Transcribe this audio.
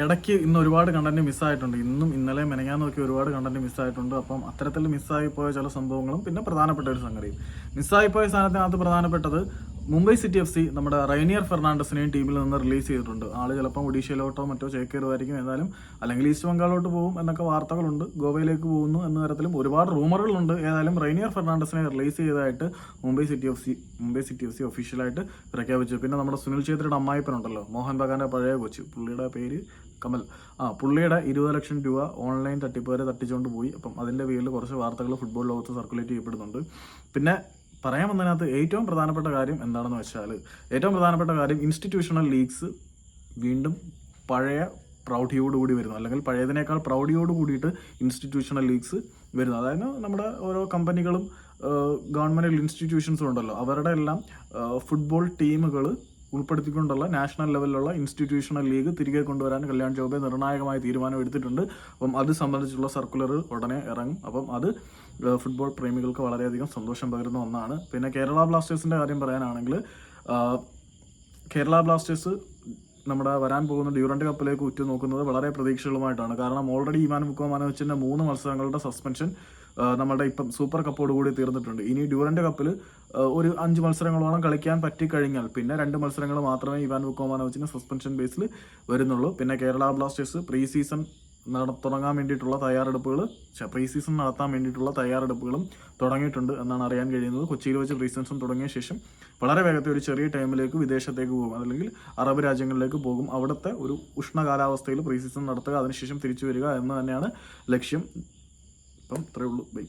ഇടയ്ക്ക് ഇന്ന് ഒരുപാട് കണ്ടന്റ് മിസ്സായിട്ടുണ്ട്. ഇന്നും ഇന്നലെ മെനങ്ങാൻ നോക്കി ഒരുപാട് കണ്ടന്റ് മിസ്സായിട്ടുണ്ട്. അപ്പം അത്തരത്തിൽ മിസ്സായി പോയ ചില സംഭവങ്ങളും പിന്നെ പ്രധാനപ്പെട്ട ഒരു സംഗതിയും മിസ്സായി പോയ സ്ഥാനത്തിനകത്ത് പ്രധാനപ്പെട്ടത് മുംബൈ സിറ്റി FC നമ്മുടെ റൈനിയർ ഫെർണാണ്ടസിനെയും ടീമിൽ നിന്ന് റിലീസ് ചെയ്തിട്ടുണ്ട്. ആള് ചിലപ്പം ഒഡീഷയിലോട്ടോ മറ്റോ ചേക്കേറുമായിരിക്കും, ഏതായാലും അല്ലെങ്കിൽ ഈസ്റ്റ് ബംഗാളിലോട്ട് പോകും എന്നൊക്കെ വാർത്തകളുണ്ട്. ഗോവയിലേക്ക് പോകുന്നു എന്ന തരത്തിലും ഒരുപാട് റൂമറുകളുണ്ട്. ഏതായാലും റൈനിയർ ഫെർണാണ്ടസിനെ റിലീസ് ചെയ്തതായിട്ട് മുംബൈ സിറ്റി എഫ് സി ഒഫീഷ്യലായിട്ട് പ്രഖ്യാപിച്ചു. പിന്നെ നമ്മുടെ സുനിൽ ഛേത്രിയുടെ അമ്മായിപ്പനുണ്ടല്ലോ, മോഹൻ ബഗാന്റെ പഴയ കോച്ച്, പുള്ളിയുടെ പേര് കമൽ, പുള്ളിയുടെ 20 ലക്ഷം രൂപ ഓൺലൈൻ തട്ടിപ്പ് വരെ തട്ടിച്ചുകൊണ്ട് പോയി. അപ്പം അതിന്റെ പേരിൽ കുറച്ച് വാർത്തകൾ ഫുട്ബോൾ ലോകത്ത് സർക്കുലേറ്റ് ചെയ്യപ്പെടുന്നുണ്ട്. പിന്നെ പറയാൻ വന്നതിനകത്ത് ഏറ്റവും പ്രധാനപ്പെട്ട കാര്യം എന്താണെന്ന് വെച്ചാൽ, ഇൻസ്റ്റിറ്റ്യൂഷണൽ ലീഗ്സ് വീണ്ടും പഴയ പ്രൗഢിയോടുകൂടി വരുന്നു, അല്ലെങ്കിൽ പഴയതിനേക്കാൾ പ്രൗഢിയോട് കൂടിയിട്ട് ഇൻസ്റ്റിറ്റ്യൂഷണൽ ലീഗ്സ് വരുന്നു. അതായത് നമ്മുടെ ഓരോ കമ്പനികളും ഗവൺമെൻറ് ഇൻസ്റ്റിറ്റ്യൂഷൻസും ഉണ്ടല്ലോ, അവരുടെ എല്ലാം ഫുട്ബോൾ ടീമുകൾ ഉൾപ്പെടുത്തിക്കൊണ്ടുള്ള നാഷണൽ ലെവലിലുള്ള ഇൻസ്റ്റിറ്റ്യൂഷണൽ ലീഗ് തിരികെ കൊണ്ടുവരാൻ കല്യാൺ ചൗബെ നിർണായകമായ തീരുമാനം എടുത്തിട്ടുണ്ട്. അപ്പം അത് സംബന്ധിച്ചുള്ള സർക്കുലർ ഉടനെ ഇറങ്ങും. അപ്പം അത് ഫുട്ബോൾ പ്രേമികൾക്ക് വളരെയധികം സന്തോഷം പകരുന്ന ഒന്നാണ്. പിന്നെ കേരള ബ്ലാസ്റ്റേഴ്സിൻ്റെ കാര്യം പറയാനാണെങ്കിൽ, കേരള ബ്ലാസ്റ്റേഴ്സ് നമ്മുടെ വരാൻ പോകുന്ന ഡ്യൂറന്റ് കപ്പിലേക്ക് ഉറ്റുനോക്കുന്നത് വളരെ പ്രതീക്ഷകളുമായിട്ടാണ്. കാരണം ഓൾറെഡി ഇവാൻ വുക്കോമാനോവിച്ചിന്റെ 3 മത്സരങ്ങളുടെ സസ്പെൻഷൻ നമ്മുടെ ഇപ്പം സൂപ്പർ കപ്പോടുകൂടി തീർന്നിട്ടുണ്ട്. ഇനി ഡ്യൂറന്റ് കപ്പിൽ ഒരു 5 മത്സരങ്ങളോളം കളിക്കാൻ പറ്റിക്കഴിഞ്ഞാൽ പിന്നെ 2 മത്സരങ്ങൾ മാത്രമേ ഇവാൻ വുക്കോമാനോവിച്ചിന് സസ്പെൻഷൻ ബേസിൽ വരുന്നുള്ളൂ. പിന്നെ കേരള ബ്ലാസ്റ്റേഴ്സ് പ്രീ സീസൺ നടത്താൻ വേണ്ടിയിട്ടുള്ള തയ്യാറെടുപ്പുകളും തുടങ്ങിയിട്ടുണ്ട് എന്നാണ് അറിയാൻ കഴിയുന്നത്. കൊച്ചിയിൽ വെച്ച് പ്രീ സീസൺ തുടങ്ങിയ ശേഷം വളരെ വേഗത്തിൽ ഒരു ചെറിയ ടൈമിലേക്ക് വിദേശത്തേക്ക് പോകും, അല്ലെങ്കിൽ അറബ് രാജ്യങ്ങളിലേക്ക് പോകും. അവിടുത്തെ ഒരു ഉഷ്ണ കാലാവസ്ഥയിൽ പ്രീ സീസൺ നടത്തുക, അതിനുശേഷം തിരിച്ചു വരിക എന്ന് തന്നെയാണ് ലക്ഷ്യം. ഇപ്പം ഇത്രയേ ഉള്ളൂ. ബൈ.